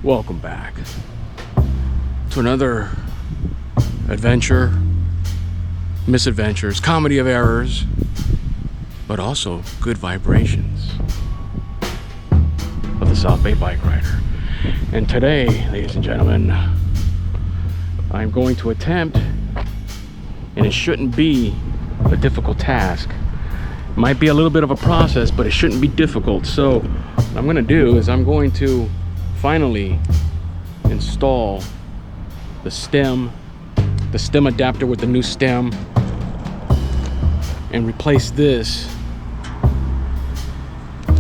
Welcome back to another adventure, misadventures, comedy of errors, but also good vibrations of the South Bay Bike Rider. And today, ladies and gentlemen, I'm going to attempt, and it shouldn't be a difficult task. It might be a little bit of a process, but it shouldn't be difficult. So what I'm going to do is I'm going to finally install the stem adapter with the new stem and replace this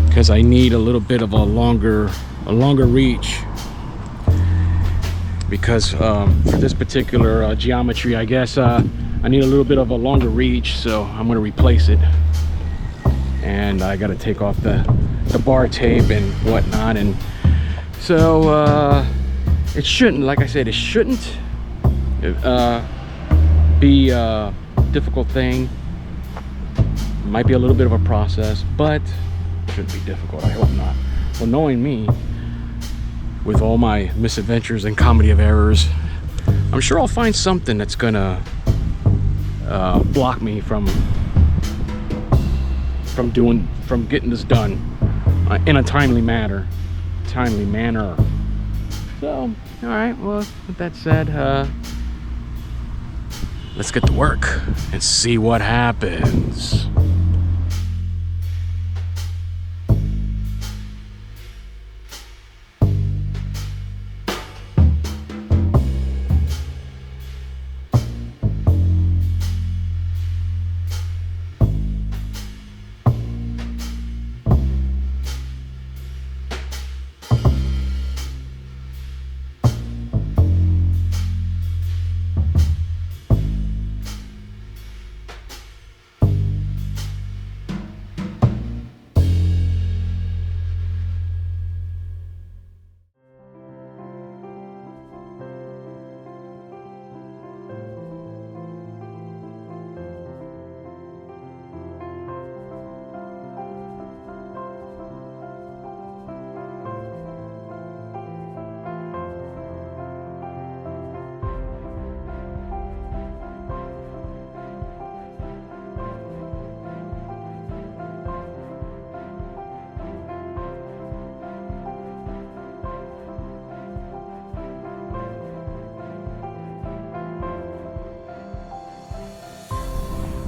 because I need a little bit of a longer reach, because for this particular geometry, I guess I need a little bit of a longer reach, so I'm going to replace it. And I got to take off the bar tape and whatnot, and so it shouldn't, like I said, it shouldn't be a difficult thing. It might be a little bit of a process, but it shouldn't be difficult. I hope not. Well, knowing me, with all my misadventures and comedy of errors, I'm sure I'll find something that's gonna block me from getting this done in a timely manner. So, all right. Well, with that said, let's get to work and see what happens.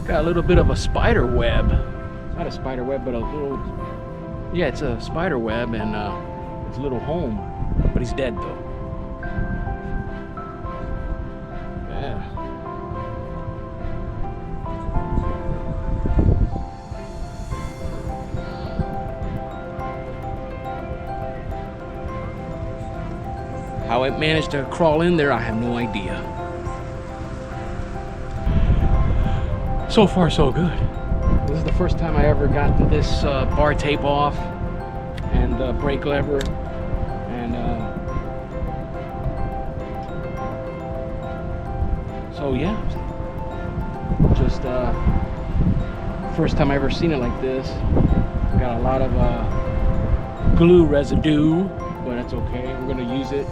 Got a little bit of a spider web. Not a spider web, but a little, yeah, it's a spider web, and it's a little home, but he's dead though. Yeah. How it managed to crawl in there, I have no idea. So far, so good. This is the first time I ever got this bar tape off and the brake lever, and so yeah, just first time I ever seen it like this. Got a lot of glue residue, but that's okay. We're gonna use it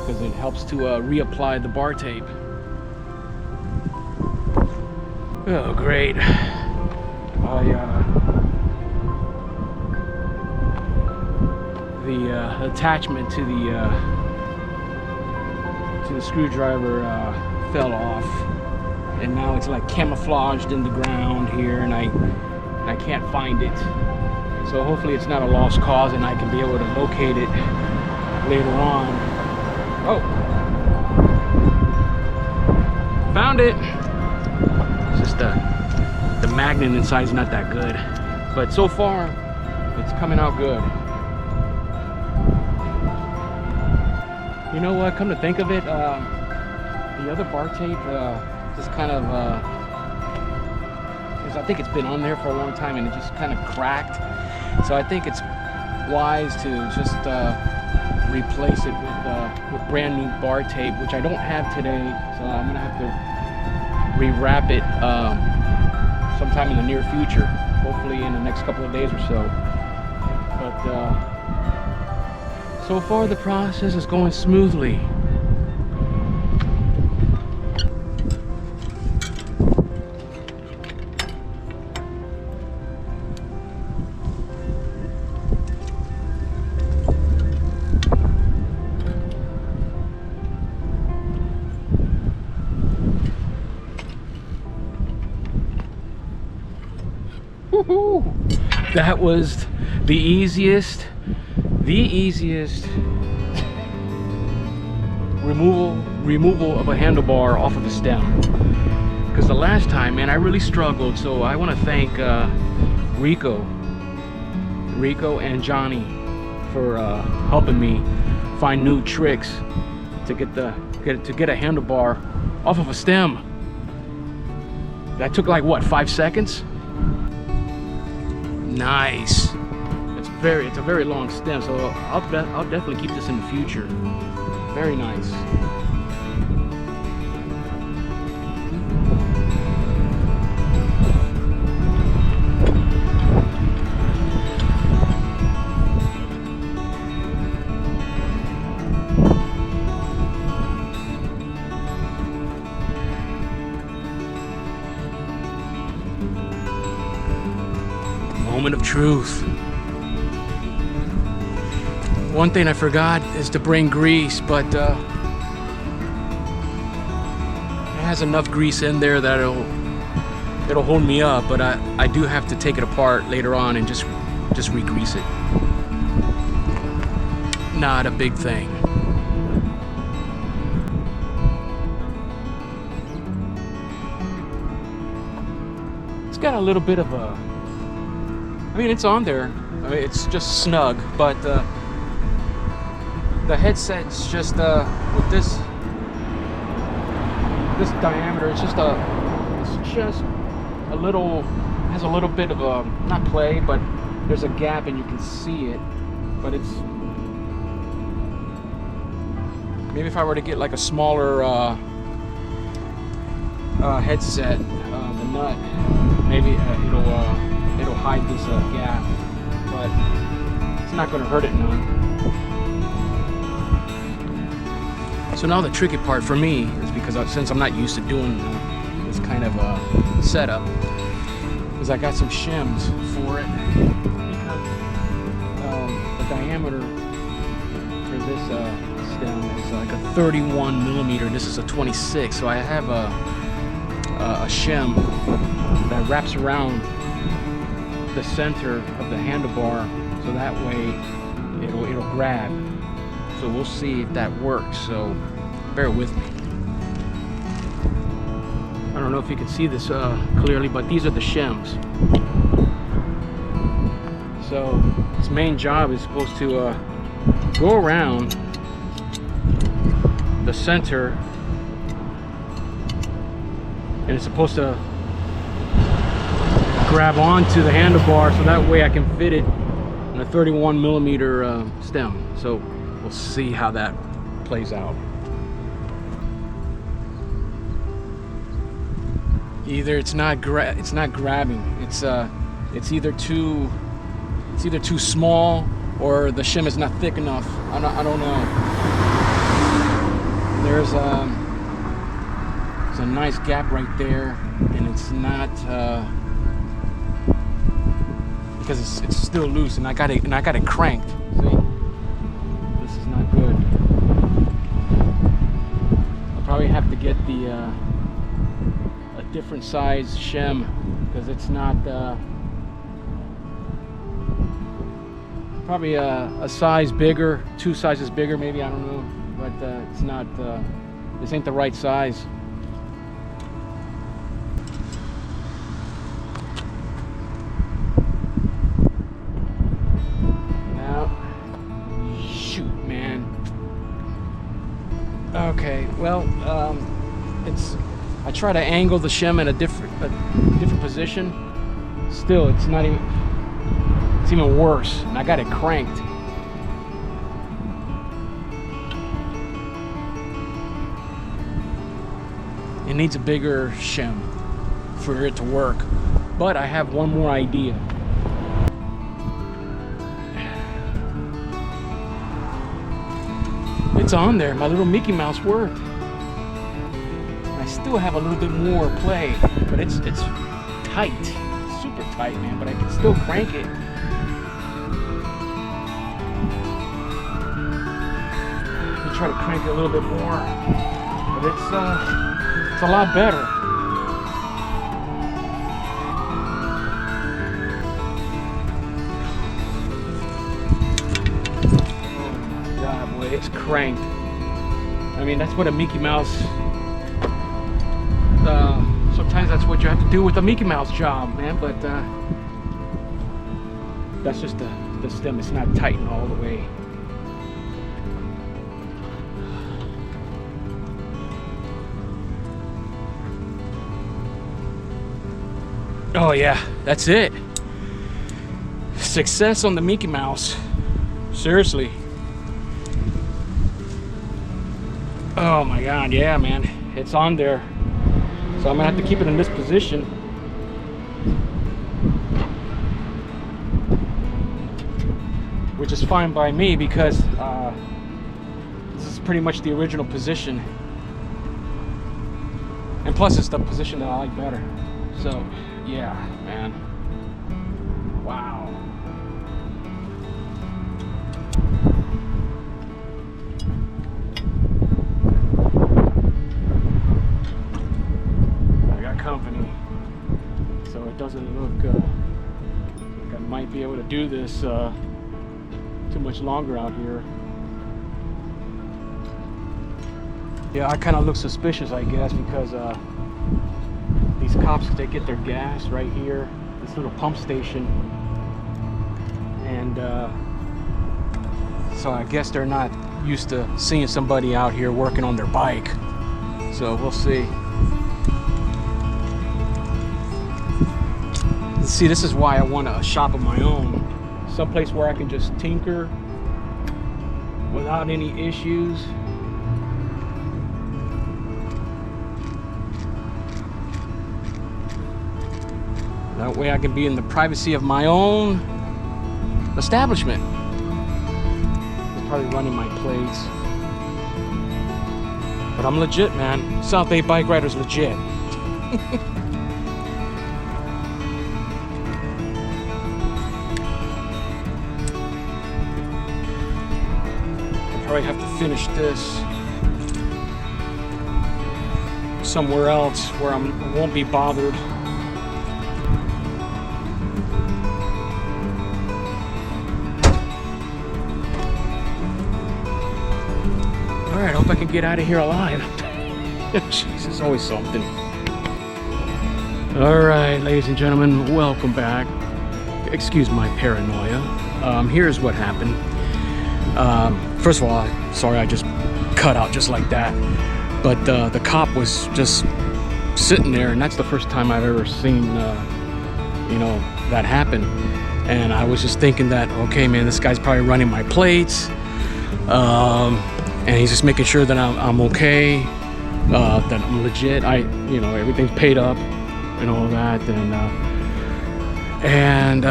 because it helps to reapply the bar tape. Oh, great. The attachment to the screwdriver fell off, and now it's like camouflaged in the ground here, and I can't find it. So hopefully it's not a lost cause and I can be able to locate it later on. Oh, found it. Just the magnet inside is not that good, but so far it's coming out good. You know what, come to think of it, the other bar tape just kind of because I think it's been on there for a long time and it just kind of cracked, so I think it's wise to just replace it with brand new bar tape, which I don't have today, so I'm gonna have to rewrap it sometime in the near future, hopefully in the next couple of days or so. But So far the process is going smoothly. Woohoo! That was the easiest removal of a handlebar off of a stem. Because the last time, man, I really struggled. So I want to thank Rico and Johnny for helping me find new tricks to get a handlebar off of a stem. That took like what, 5 seconds? Nice. It's a very long stem, so I'll definitely keep this in the future. Very nice. Moment of truth. One thing I forgot is to bring grease, but it has enough grease in there that it'll hold me up, but I do have to take it apart later on and just re-grease it. Not a big thing. It's got a little bit of a, I mean, it's on there. I mean, it's just snug, but the headset's just with this diameter. It's just a little, has a little bit of a, not play, but there's a gap and you can see it. But it's, maybe if I were to get like a smaller headset, the nut, maybe it'll hide this gap, but it's not going to hurt it none. So now the tricky part for me is because since I'm not used to doing this kind of setup, is I got some shims for it, because the diameter for this stem is like a 31 millimeter. This is a 26, so I have a shim that wraps around the center of the handlebar, so that way it'll grab. So we'll see if that works, so bear with me. I don't know if you can see this clearly, but these are the shims. So its main job is supposed to go around the center, and it's supposed to grab onto the handlebar, so that way I can fit it in a 31 millimeter stem. So we'll see how that plays out. Either it's not grabbing. It's either too small, or the shim is not thick enough. I don't know. There's a nice gap right there, and it's not because it's still loose, and I got it cranked. See, this is not good. I'll probably have to get a different size shim, because it's not probably a size bigger, 2 sizes bigger maybe, I don't know, but it's not, this ain't the right size. Okay, well, I try to angle the shim in a different position. Still, it's even worse, and I got it cranked. It needs a bigger shim for it to work, but I have one more idea. it's on there. My little Mickey Mouse worked. I still have a little bit more play, but it's tight, it's super tight, man. But I can still crank it. Let me try to crank it a little bit more, but it's a lot better. It's cranked. I mean, that's what a Mickey Mouse, sometimes that's what you have to do with a Mickey Mouse job, man, but that's just the stem. It's not tightened all the way. Oh yeah, that's it. Success on the Mickey Mouse. Seriously. Oh my God, yeah, man, it's on there. So I'm gonna have to keep it in this position. Which is fine by me because this is pretty much the original position. And plus it's the position that I like better. So, yeah, man. Wow. Company, so it doesn't look like I might be able to do this too much longer out here. Yeah, I kind of look suspicious, I guess, because these cops, they get their gas right here, this little pump station, and so I guess they're not used to seeing somebody out here working on their bike. So we'll see. See, this is why I want a shop of my own, someplace where I can just tinker without any issues. That way I can be in the privacy of my own establishment. It's probably running my plates, but I'm legit, man. South Bay Bike Rider's legit. Probably have to finish this somewhere else where I won't be bothered. All right, hope I can get out of here alive. Jesus, always something. All right, ladies and gentlemen, welcome back. Excuse my paranoia. Here's what happened. First of all, sorry I just cut out just like that, but the cop was just sitting there, and that's the first time I've ever seen you know, that happen. And I was just thinking that, okay, man, this guy's probably running my plates, and he's just making sure that I'm okay, that I'm legit. You know, everything's paid up and all that, and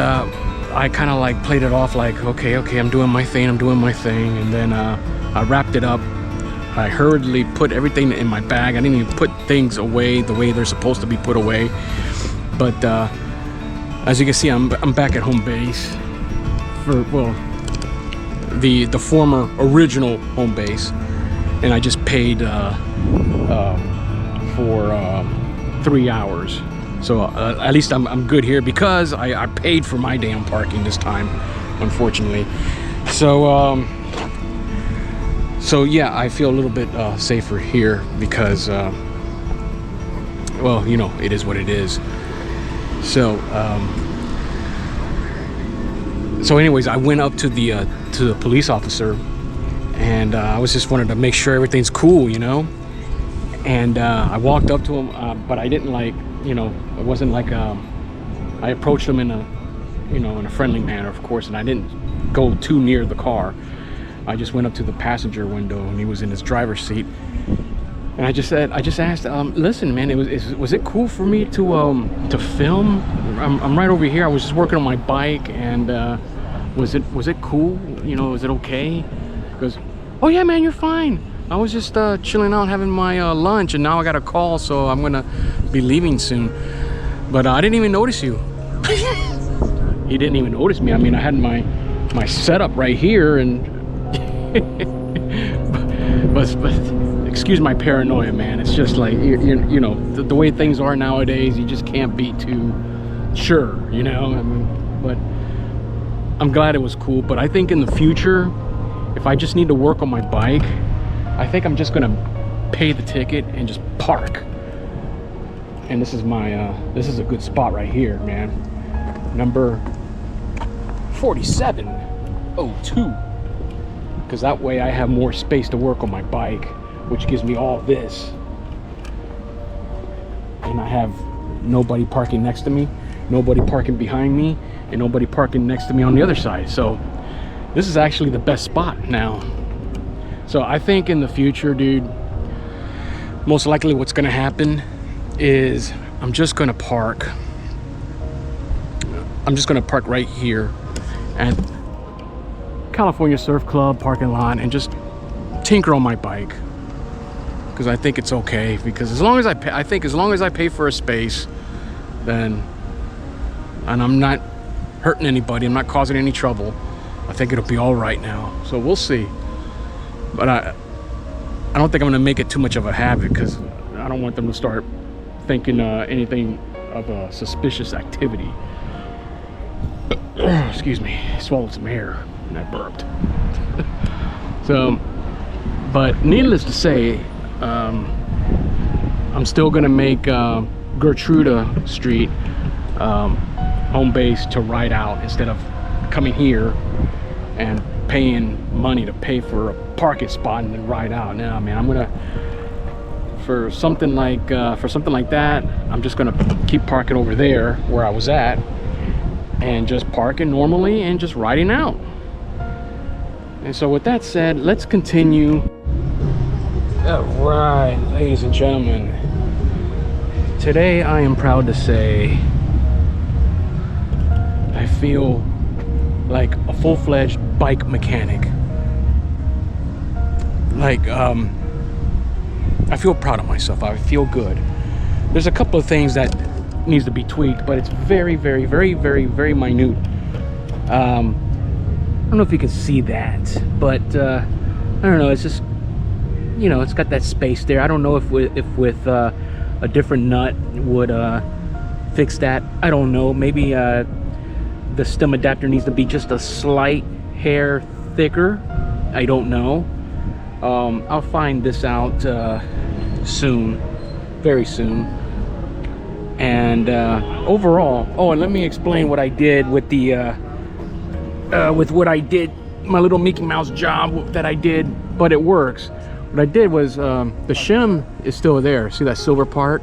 I kind of like played it off like, okay, I'm doing my thing, and then I wrapped it up. I hurriedly put everything in my bag. I didn't even put things away the way they're supposed to be put away. But as you can see, I'm back at home base for, well, the former original home base, and I just paid for 3 hours. So at least I'm good here because I paid for my damn parking this time, unfortunately. So so yeah, I feel a little bit safer here because well, you know, it is what it is. So so anyways, I went up to the police officer, and I was just wanted to make sure everything's cool, you know. And I walked up to him, but I didn't like, you know, it wasn't like I approached him in a, you know, in a friendly manner, of course, and I didn't go too near the car. I just went up to the passenger window, and he was in his driver's seat, and I just asked, listen, man, was it cool for me to film? I'm right over here. I was just working on my bike, and was it cool? You know, is it okay? Because Oh yeah, man, you're fine. I was just chilling out having my lunch, and now I got a call, so I'm gonna be leaving soon. But I didn't even notice you. He didn't even notice me. I mean, I had my setup right here, and but excuse my paranoia, man. It's just like you know the way things are nowadays. You just can't be too sure, you know. I mean, but I'm glad it was cool. But I think in the future, if I just need to work on my bike, I think I'm just gonna pay the ticket and just park. And this is my this is a good spot right here, man. Number 4702, because that way I have more space to work on my bike, which gives me all this, and I have nobody parking next to me, nobody parking behind me, and nobody parking next to me on the other side. So this is actually the best spot now. So I think in the future, dude, most likely what's gonna happen is I'm just gonna park right here at California Surf Club parking lot and just tinker on my bike, because I think it's okay. Because as long as I pay for a space, then, and I'm not hurting anybody, I'm not causing any trouble, I think it'll be all right now. So we'll see. But I don't think I'm gonna make it too much of a habit, because I don't want them to start thinking anything of a suspicious activity. Excuse me, I swallowed some air and I burped. So, but needless to say, I'm still gonna make Gertruda Street home base to ride out, instead of coming here and paying money to pay for a parking spot and then ride out. Now, man, I'm gonna, for something like that, I'm just gonna keep parking over there where I was at, and just parking normally and just riding out. And so with that said, let's continue. All right, ladies and gentlemen, today I am proud to say I feel like a full-fledged bike mechanic. Like, I feel proud of myself. I feel good. There's a couple of things that needs to be tweaked, but it's very, very, very, very, very minute. I don't know if you can see that, but I don't know. It's just, you know, it's got that space there. I don't know if with a different nut would fix that. I don't know. Maybe the stem adapter needs to be just a slight hair thicker. I don't know. I'll find this out soon, very soon. And overall, oh, and let me explain what I did with the my little Mickey Mouse job that I did, but it works. What I did was, the shim is still there. See that silver part?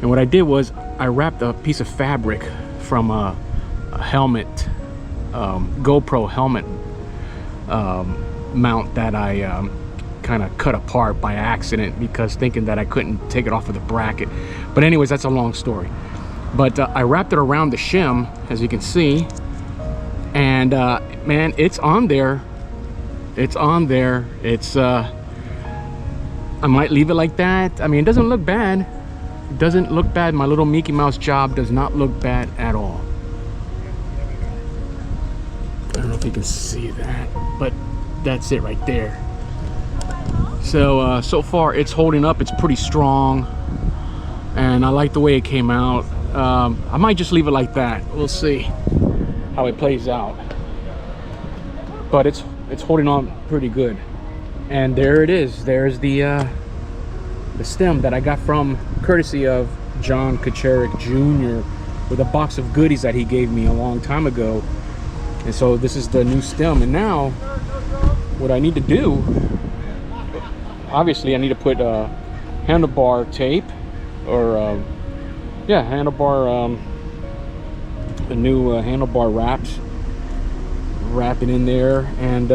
And what I did was I wrapped a piece of fabric from a helmet, GoPro helmet mount that I kind of cut apart by accident, because thinking that I couldn't take it off of the bracket. But anyways, that's a long story. But I wrapped it around the shim, as you can see, and man, it's on there. It's on there. It's I might leave it like that. I mean, it doesn't look bad. It doesn't look bad. My little Mickey Mouse job does not look bad at all. I don't know if you can see that, but that's it right there. So so far it's holding up. It's pretty strong, and I like the way it came out. I might just leave it like that. We'll see how it plays out, but it's holding on pretty good. And there it is. There's the stem that I got from courtesy of John Kacharik Jr. with a box of goodies that he gave me a long time ago. And so this is the new stem. And now what I need to do, obviously I need to put handlebar tape, or yeah, handlebar, the new handlebar wraps, wrap it in there, and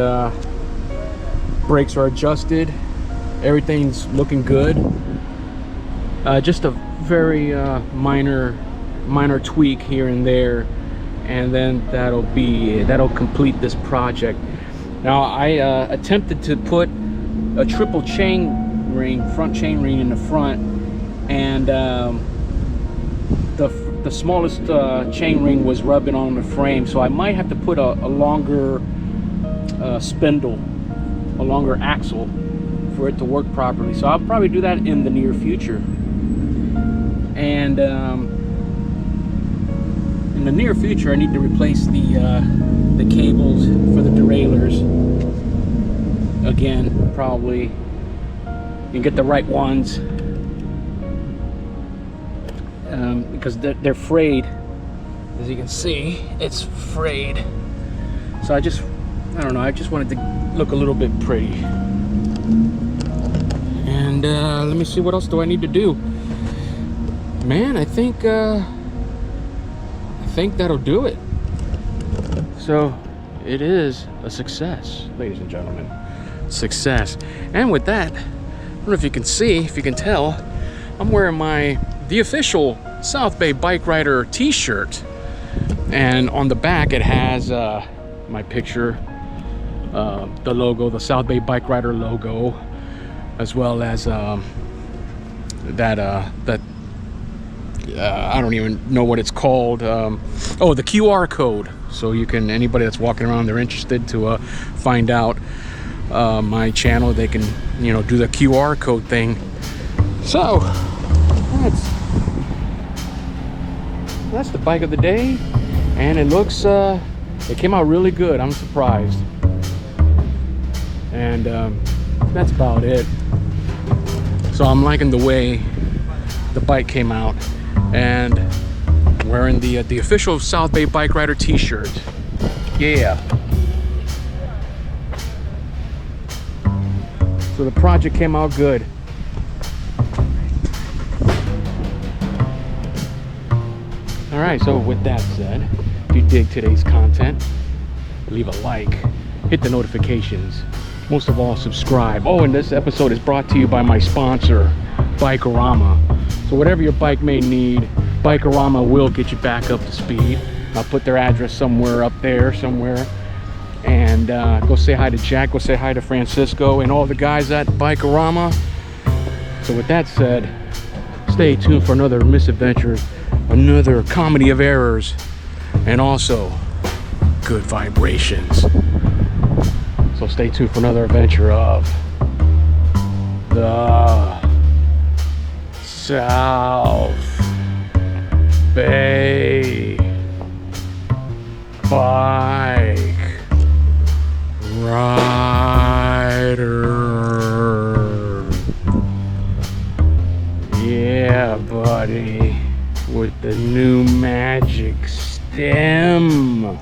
brakes are adjusted, everything's looking good. Just a very minor tweak here and there, and then that'll complete this project. Now I attempted to put a triple chain ring, front chain ring in the front, and the smallest chain ring was rubbing on the frame, so I might have to put a longer spindle, a longer axle for it to work properly. So I'll probably do that in the near future. And in the near future, I need to replace the cables for the derailleurs again, probably, and get the right ones, because they're frayed. As you can see, it's frayed. So I don't know, I just wanted to look a little bit pretty. And let me see, what else do I need to do? Man, I think that'll do it. So it is a success, ladies and gentlemen. Success. And with that, I don't know if you can see, if you can tell, I'm wearing the official South Bay Bike Rider t-shirt, and on the back it has my picture, the logo, the South Bay Bike Rider logo, as well as that I don't even know what it's called. Oh, the QR code. So you can, anybody that's walking around, they're interested to find out my channel, they can, do the QR code thing. So that's the bike of the day, and it looks it came out really good. I'm surprised. And that's about it. So I'm liking the way the bike came out, and wearing the official South Bay Bike Rider t-shirt. Yeah. So the project came out good. All right, so with that said, if you dig today's content, leave a like, hit the notifications, most of all subscribe. Oh, and this episode is brought to you by my sponsor, Bikerama. So whatever your bike may need, Bikerama will get you back up to speed. I'll put their address somewhere up there, somewhere. And go say hi to Jack, go say hi to Francisco and all the guys at Bikerama. So with that said, stay tuned for another misadventure, another comedy of errors, and also good vibrations. So stay tuned for another adventure of the South Bay Bike Rider. Yeah, buddy, with the new magic stem.